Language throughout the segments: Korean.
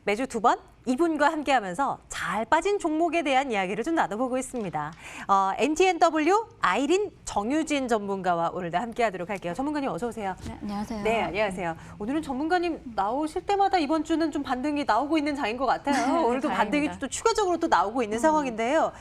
매주 두 번 이분과 함께하면서 잘 빠진 종목에 대한 이야기를 좀 나눠보고 있습니다. MTNW 아이린 정유진 전문가와 오늘도 함께하도록 할게요. 전문가님 어서 오세요. 네, 안녕하세요. 네, 안녕하세요. 오늘은 전문가님 나오실 때마다 이번 주는 좀 반등이 나오고 있는 장인 것 같아요. 오늘도 반등이 또 추가적으로 또 나오고 있는 상황인데요.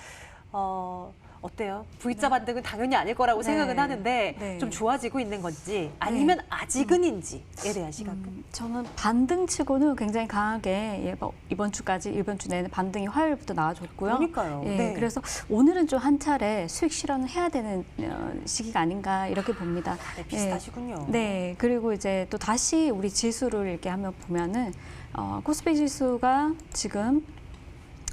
어때요? V자 반등은 당연히 아닐 거라고 생각은 하는데 좀 좋아지고 있는 건지 아니면 아직은인지에 대한 시각은? 저는 반등치고는 굉장히 강하게 이번 주까지 이번 주 내내 반등이 화요일부터 나와줬고요. 그러니까요. 그래서 오늘은 좀 한 차례 수익 실현을 해야 되는 시기가 아닌가 이렇게 봅니다. 네, 비슷하시군요. 네, 그리고 이제 또 다시 우리 지수를 이렇게 한번 보면은 코스피 지수가 지금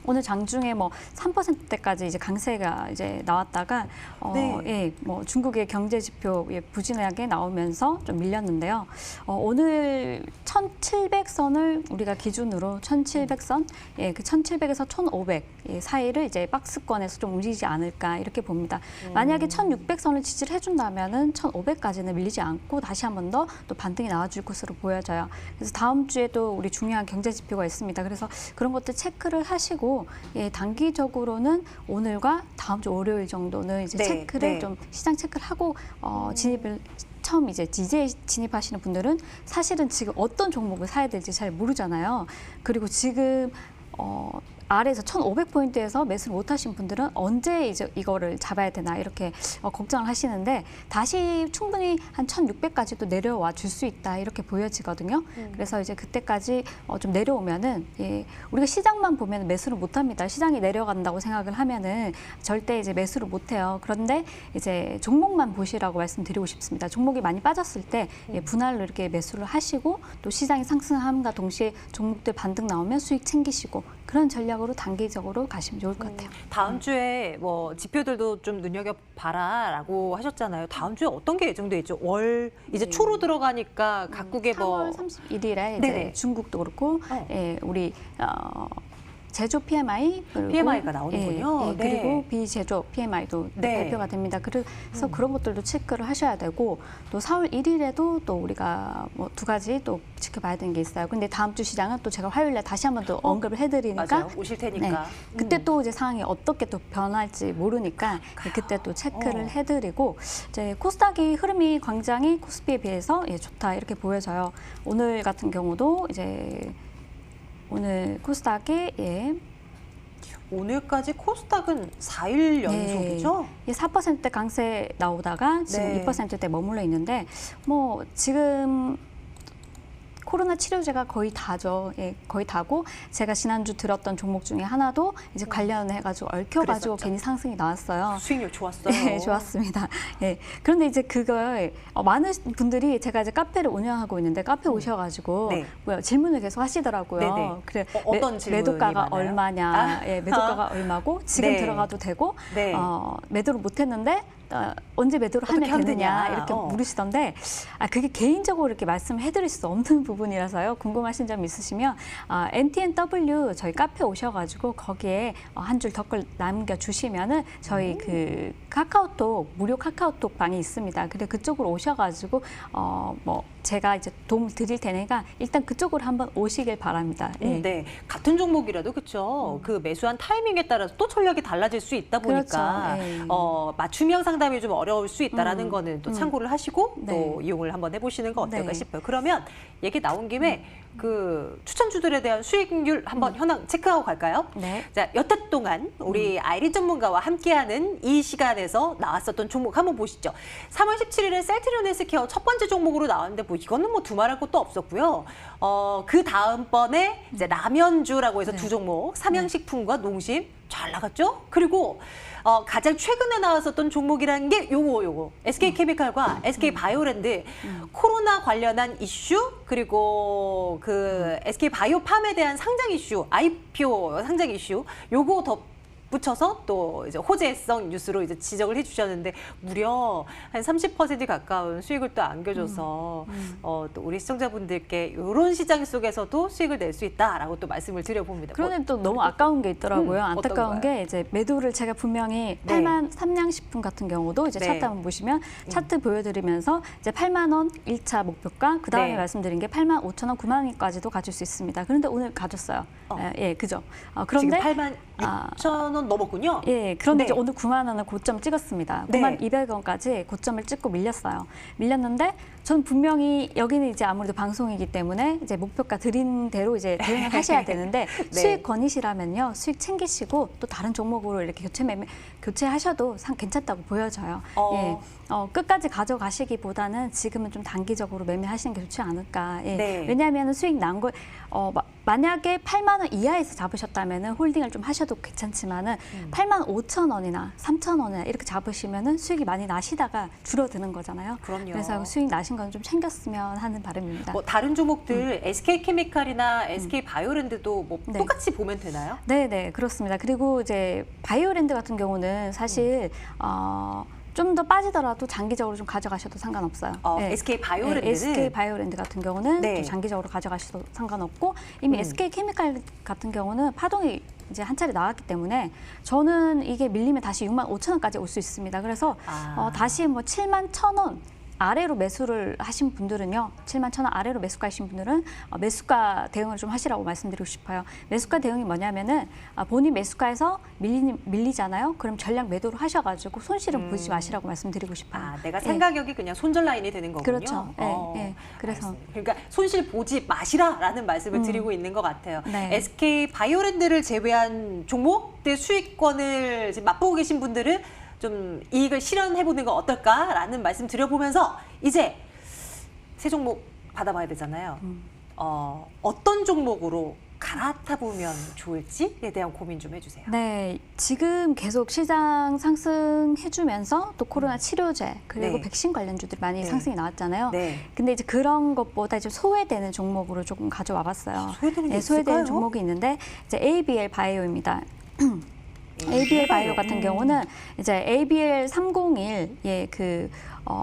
오늘 장중에 뭐 3%대까지 이제 강세가 이제 나왔다가 뭐 중국의 경제 지표 부진하게 나오면서 좀 밀렸는데요. 오늘 1,700선을 우리가 기준으로 1,700선, 그 1,700에서 1,500 사이를 이제 박스권에서 좀 움직이지 않을까 이렇게 봅니다. 만약에 1,600선을 지지를 해준다면은 1,500까지는 밀리지 않고 다시 한 번 더 또 반등이 나와줄 것으로 보여져요. 그래서 다음 주에도 우리 중요한 경제 지표가 있습니다. 그래서 그런 것들 체크를 하시고. 단기적으로는 오늘과 다음 주 월요일 정도는 이제 체크를 좀 시장 체크를 하고 진입을 처음 이제 진입하시는 분들은 사실은 지금 어떤 종목을 사야 될지 잘 모르잖아요. 그리고 지금 아래에서 1,500포인트에서 매수를 못 하신 분들은 언제 이제 이거를 잡아야 되나 이렇게 걱정을 하시는데 다시 충분히 한 1,600까지도 내려와 줄 수 있다 이렇게 보여지거든요. 그래서 이제 그때까지 좀 내려오면은 우리가 시장만 보면 매수를 못 합니다. 시장이 내려간다고 생각을 하면은 절대 이제 매수를 못 해요. 그런데 이제 종목만 보시라고 말씀드리고 싶습니다. 종목이 많이 빠졌을 때 분할로 이렇게 매수를 하시고 또 시장이 상승함과 동시에 종목들 반등 나오면 수익 챙기시고 그런 전략으로 단기적으로 가시면 좋을 것 같아요. 다음 주에 뭐 지표들도 좀 눈여겨봐라라고 하셨잖아요. 다음 주에 어떤 게 예정돼 있죠? 월 이제 초로 들어가니까 각국의 3월 31일에 이제 중국도 그렇고 우리 제조 PMI 그리고 PMI가 나오는군요. 그리고 비제조 PMI도 발표가 됩니다. 그래서 그런 것들도 체크를 하셔야 되고 또 4월 1일에도 또 우리가 뭐 두 가지 또 지켜봐야 되는 게 있어요. 근데 다음 주 시장은 또 제가 화요일에 다시 한번 또 언급을 해드리니까 맞아요. 오실 테니까 그때 또 이제 상황이 어떻게 또 변할지 모르니까 그때 또 체크를 해드리고 이제 코스닥이 흐름이 굉장히 코스피에 비해서 좋다 이렇게 보여져요. 오늘 같은 경우도 이제 오늘 코스닥이 오늘까지 코스닥은 4일 연속이죠? 4%대 강세 나오다가 지금 2%대 머물러 있는데 뭐 지금 코로나 치료제가 거의 다죠. 거의 다고 제가 지난주 들었던 종목 중에 하나도 이제 관련해가지고 얽혀가지고 괜히 상승이 나왔어요. 수익률 좋았어요. 네, 좋았습니다. 그런데 이제 그걸 많은 분들이 제가 이제 카페를 운영하고 있는데 카페 오셔가지고 질문을 계속 하시더라고요. 그래 어떤 질문이 매도가가 많아요? 얼마냐, 매도가가 얼마고 지금 들어가도 되고 매도를 못했는데 언제 매도를 하면 되느냐 이렇게 물으시던데 그게 개인적으로 이렇게 말씀해드릴 수 없는 부분이라서요. 궁금하신 점 있으시면 MTNW 저희 카페 오셔가지고 거기에 한 줄 댓글 남겨주시면은 저희 그 카카오톡 무료 카카오톡 방이 있습니다. 그래 그쪽으로 오셔가지고 뭐 제가 이제 도움을 드릴 테니까 일단 그쪽으로 한번 오시길 바랍니다. 네, 같은 종목이라도 그렇죠. 그 매수한 타이밍에 따라서 또 전략이 달라질 수 있다 보니까 맞춤형 상담이 좀 어려울 수 있다라는 거는 또 참고를 하시고 또 이용을 한번 해보시는 거 어떨까 싶어요. 그러면 얘기 나온 김에 그 추천주들에 대한 수익률 한번 현황 체크하고 갈까요? 자, 여태 동안 우리 아이린 전문가와 함께하는 이 시간에서 나왔었던 종목 한번 보시죠. 3월 17일에 셀트리온 헬스케어 첫 번째 종목으로 나왔는데 뭐 이거는 뭐 두말할 것도 없었고요. 그 다음번에 이제 라면주라고 해서 두 종목, 삼양식품과 농심 잘 나갔죠? 그리고 가장 최근에 나왔었던 종목이라는 게 요거 SK케미칼과 SK바이오랜드 코로나 관련한 이슈 그리고 그 SK바이오팜에 대한 상장 이슈, IPO 상장 이슈 요거 더 덧붙여서 또 이제 호재성 뉴스로 이제 지적을 해주셨는데 무려 한 30% 가까운 수익을 또 안겨줘서 또 우리 시청자분들께 이런 시장 속에서도 수익을 낼 수 있다라고 또 말씀을 드려봅니다. 그런데 또 너무 아까운 게 있더라고요. 안타까운 어떤가요? 게 이제 매도를 제가 분명히 네. 8만 삼양식품 같은 경우도 이제 네. 차트 한번 보시면 차트 보여드리면서 이제 8만 원 1차 목표가 그 다음에 네. 말씀드린 게 8만 5천 원, 9만 원까지도 가질 수 있습니다. 그런데 오늘 가졌어요. 예, 그죠. 그런데 지금 8만 6천 원 넘었군요. 예, 그런데 네. 이제 오늘 9만 원을 고점 찍었습니다. 네. 9만 200원까지 고점을 찍고 밀렸어요. 밀렸는데 전 분명히 여기는 이제 아무래도 방송이기 때문에 이제 목표가 드린 대로 이제 대응을 하셔야 되는데 네. 수익 권이시라면요. 수익 챙기시고 또 다른 종목으로 이렇게 교체하셔도 괜찮다고 보여져요. 예. 끝까지 가져가시기보다는 지금은 좀 단기적으로 매매하시는 게 좋지 않을까. 예. 네. 왜냐하면 수익 난 걸 만약에 8만 원 이하에서 잡으셨다면은 홀딩을 좀 하셔도 괜찮지만은 8만 5천 원이나 3천 원이나 이렇게 잡으시면은 수익이 많이 나시다가 줄어드는 거잖아요. 그럼요. 그래서 수익 나신 건 좀 챙겼으면 하는 바람입니다. 뭐 다른 종목들 SK케미칼이나 SK바이오랜드도 뭐 네. 똑같이 보면 되나요? 네, 그렇습니다. 그리고 이제 바이오랜드 같은 경우는 사실 좀 더 빠지더라도 장기적으로 좀 가져가셔도 상관없어요. 네. SK바이오랜드는 SK바이오랜드 같은 경우는 네. 또 장기적으로 가져가셔도 상관없고 이미 SK케미칼 같은 경우는 파동이 이제 한 차례 나왔기 때문에 저는 이게 밀리면 다시 6만 5천 원까지 올 수 있습니다. 그래서 다시 뭐 7만 1천 원 아래로 매수를 하신 분들은요. 7만 1천 원 아래로 매수가 하신 분들은 매수가 대응을 좀 하시라고 말씀드리고 싶어요. 매수가 대응이 뭐냐면은 본인 매수가에서 밀리잖아요. 그럼 전량 매도를 하셔가지고 손실은 보지 마시라고 말씀드리고 싶어요. 내가 생가격이 그냥 손절 라인이 되는 거군요. 그렇죠. 예. 그래서 알겠습니다. 그러니까 손실 보지 마시라라는 말씀을 드리고 있는 것 같아요. 네. SK바이오랜드를 제외한 종목들 수익권을 지금 맛보고 계신 분들은 좀 이익을 실현해보는 건 어떨까라는 말씀 드려보면서 이제 새 종목 받아봐야 되잖아요. 어떤 종목으로 갈아타보면 좋을지에 대한 고민 좀 해주세요. 네, 지금 계속 시장 상승해주면서 또 코로나 치료제 그리고 네. 백신 관련주들이 많이 상승이 나왔잖아요. 네. 근데 이제 그런 것보다 이제 소외되는 종목으로 조금 가져와봤어요. 소외되는 게 소외되는 있을까요? 종목이 있는데 이제 ABL 바이오입니다. ABL 바이오 같은 경우는 이제 ABL 301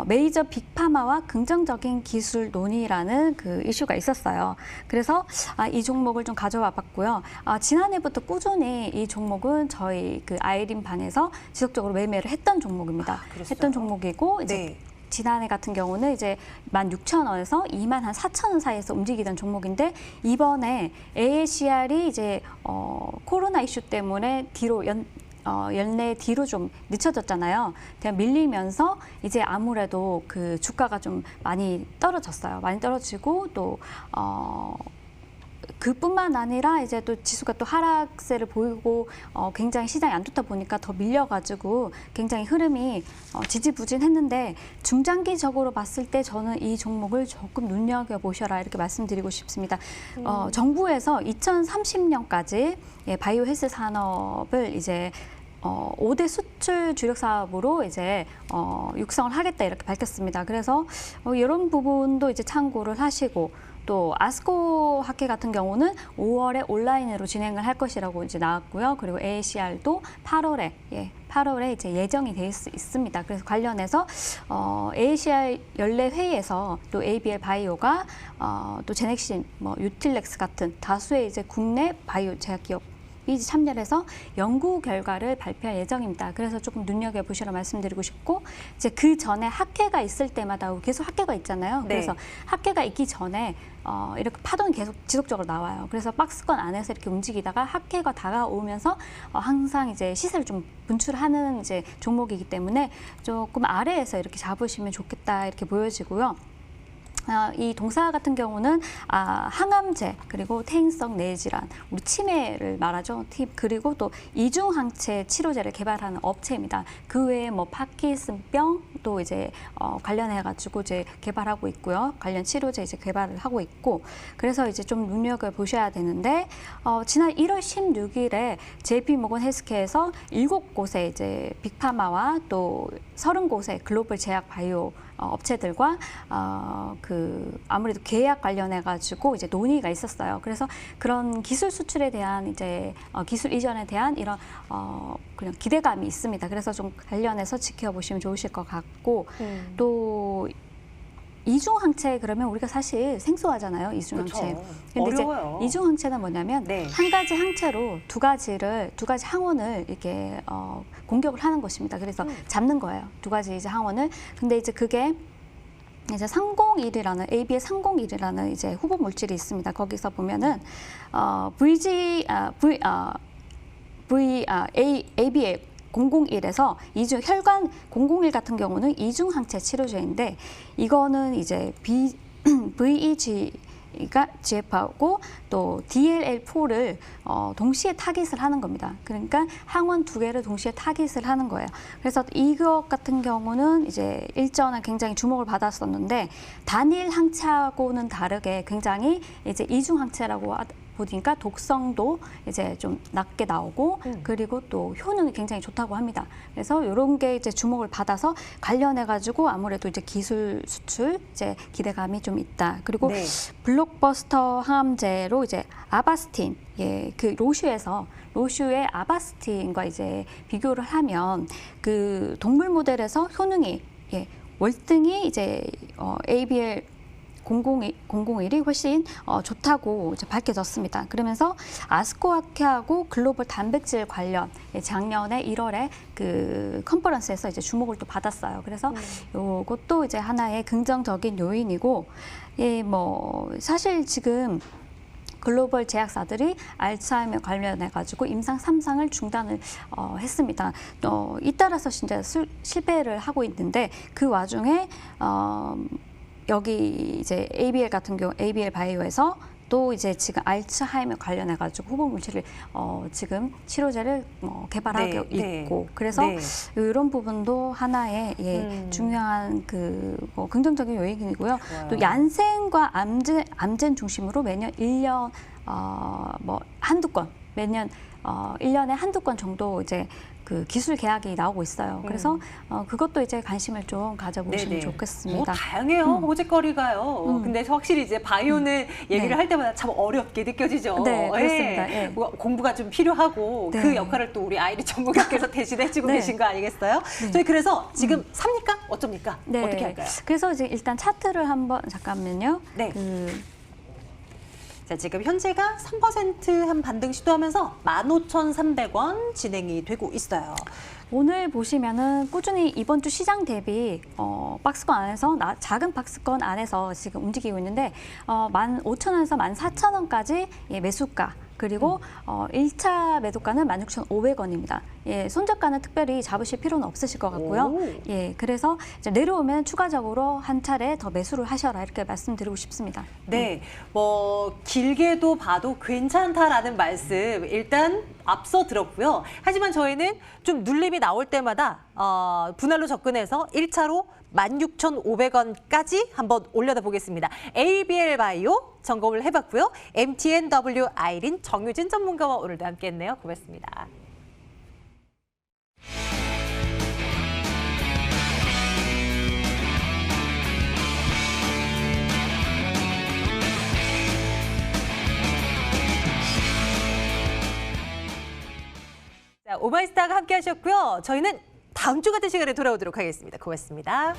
메이저 빅파마와 긍정적인 기술 논의라는 그 이슈가 있었어요. 그래서 이 종목을 좀 가져와 봤고요. 지난해부터 꾸준히 이 종목은 저희 그 아이린 반에서 지속적으로 매매를 했던 종목입니다. 했던 종목이고 이제 네. 지난해 같은 경우는 이제 16,000원에서 24,000원 사이에서 움직이던 종목인데 이번에 AACR이 이제 코로나 이슈 때문에 뒤로 연내 뒤로 좀 늦춰졌잖아요. 그냥 밀리면서 이제 아무래도 그 주가가 좀 많이 떨어졌어요. 많이 떨어지고 또 그뿐만 아니라 이제 또 지수가 또 하락세를 보이고 굉장히 시장이 안 좋다 보니까 더 밀려가지고 굉장히 흐름이 지지부진했는데 중장기적으로 봤을 때 저는 이 종목을 조금 눈여겨보셔라 이렇게 말씀드리고 싶습니다. 정부에서 2030년까지 바이오 헬스 산업을 이제 5대 수출 주력 사업으로 이제 육성을 하겠다 이렇게 밝혔습니다. 그래서 이런 부분도 이제 참고를 하시고 또 아스코 학회 같은 경우는 5월에 온라인으로 진행을 할 것이라고 이제 나왔고요. 그리고 AACR도 8월에 이제 예정이 돼 있습니다. 그래서 관련해서 AACR 연례 회의에서 또 ABL 바이오가 또 제넥신, 유틸렉스 같은 다수의 이제 국내 바이오 제약 기업 참여를 해서 연구 결과를 발표할 예정입니다. 그래서 조금 눈여겨보시라 말씀드리고 싶고 이제 그 전에 학회가 있을 때마다 계속 학회가 있잖아요. 네. 그래서 학회가 있기 전에 이렇게 파동이 계속 지속적으로 나와요. 그래서 박스권 안에서 이렇게 움직이다가 학회가 다가오면서 항상 이제 시세를 좀 분출하는 이제 종목이기 때문에 조금 아래에서 이렇게 잡으시면 좋겠다 이렇게 보여지고요. 이 동사 같은 경우는 항암제 그리고 퇴행성 뇌질환, 우리 치매를 말하죠. 그리고 또 이중항체 치료제를 개발하는 업체입니다. 그 외에 파킨슨병 또 이제 관련해가지고 이제 개발하고 있고요. 관련 치료제 이제 개발을 하고 있고 그래서 이제 좀 눈여겨 보셔야 되는데 지난 1월 16일에 JP모건 헬스케어에서 7곳의 이제 빅파마와 또 30곳의 글로벌 제약 바이오 업체들과 아무래도 계약 관련해 가지고 이제 논의가 있었어요. 그래서 그런 기술 수출에 대한 이제 기술 이전에 대한 이런 그냥 기대감이 있습니다. 그래서 좀 관련해서 지켜보시면 좋으실 것 같고 또 이중항체 그러면 우리가 사실 생소하잖아요. 이중항체. 근데 어려워요. 이제 이중항체는 뭐냐면 네. 한 가지 항체로 두 가지 항원을 이렇게 공격을 하는 것입니다. 그래서 잡는 거예요. 두 가지 이제 항원을. 근데 이제 그게 이제 301이라는 ABL301이라는 이제 후보 물질이 있습니다. 거기서 보면은 ABL 001에서 혈관 001 같은 경우는 이중 항체 치료제인데 이거는 이제 VEG가 GF하고 또 DLL4를 동시에 타깃을 하는 겁니다. 그러니까 항원 두 개를 동시에 타깃을 하는 거예요. 그래서 이것 같은 경우는 이제 일전에 굉장히 주목을 받았었는데 단일 항체하고는 다르게 굉장히 이제 이중 항체라고 보니까 독성도 이제 좀 낮게 나오고 그리고 또 효능이 굉장히 좋다고 합니다. 그래서 이런 게 이제 주목을 받아서 관련해 가지고 아무래도 이제 기술 수출 이제 기대감이 좀 있다. 그리고 네. 블록버스터 항암제로 이제 아바스틴 그 로슈의 아바스틴과 이제 비교를 하면 그 동물 모델에서 효능이 월등히 이제 ABL 001이 훨씬 좋다고 이제 밝혀졌습니다. 그러면서 아스코아케하고 글로벌 단백질 관련 작년에 1월에 그 컨퍼런스에서 이제 주목을 또 받았어요. 그래서 이것도 이제 하나의 긍정적인 요인이고, 사실 지금 글로벌 제약사들이 알츠하이머 관련해 가지고 임상 3상을 중단을 했습니다. 잇따라서 진짜 실패를 하고 있는데 그 와중에 여기 이제 ABL 같은 경우 ABL 바이오에서 또 이제 지금 알츠하이머 관련해 가지고 후보 물질을 지금 치료제를 개발하고 있고 그래서 이런 부분도 하나의 중요한 긍정적인 요인이고요. 좋아요. 또 얀센과 암젠 중심으로 매년 1년 한두 건 매년 1년에 한두 건 정도 이제 그 기술 계약이 나오고 있어요. 그래서 그것도 이제 관심을 좀 가져보시면 좋겠습니다. 다양해요, 호재거리가요. 근데 확실히 이제 바이오는 얘기를 할 때마다 참 어렵게 느껴지죠. 네, 그렇습니다. 공부가 좀 필요하고 그 역할을 또 우리 아이리 전문가께서 대신해주고 계신 거 아니겠어요? 저희 그래서 지금 삽니까? 어쩝니까? 어떻게 할까요? 그래서 이제 일단 차트를 한번 잠깐만요. 자, 지금 현재가 3% 한 반등 시도하면서 15,300원 진행이 되고 있어요. 오늘 보시면은 꾸준히 이번 주 시장 대비 박스권 안에서 작은 박스권 안에서 지금 움직이고 있는데 15,000원에서 14,000원까지 매수가 그리고 1차 매도가는 16,500원입니다. 손절가는 특별히 잡으실 필요는 없으실 것 같고요. 그래서 이제 내려오면 추가적으로 한 차례 더 매수를 하셔라 이렇게 말씀드리고 싶습니다. 네, 길게도 봐도 괜찮다라는 말씀 일단 앞서 들었고요. 하지만 저희는 좀 눌림이 나올 때마다 분할로 접근해서 1차로 16,500원까지 한번 올려다 보겠습니다. ABL 바이오 점검을 해봤고요. MTNW 아이린 정유진 전문가와 오늘도 함께했네요. 고맙습니다. 자, 오마이스타가 함께하셨고요. 저희는 다음 주 같은 시간에 돌아오도록 하겠습니다. 고맙습니다.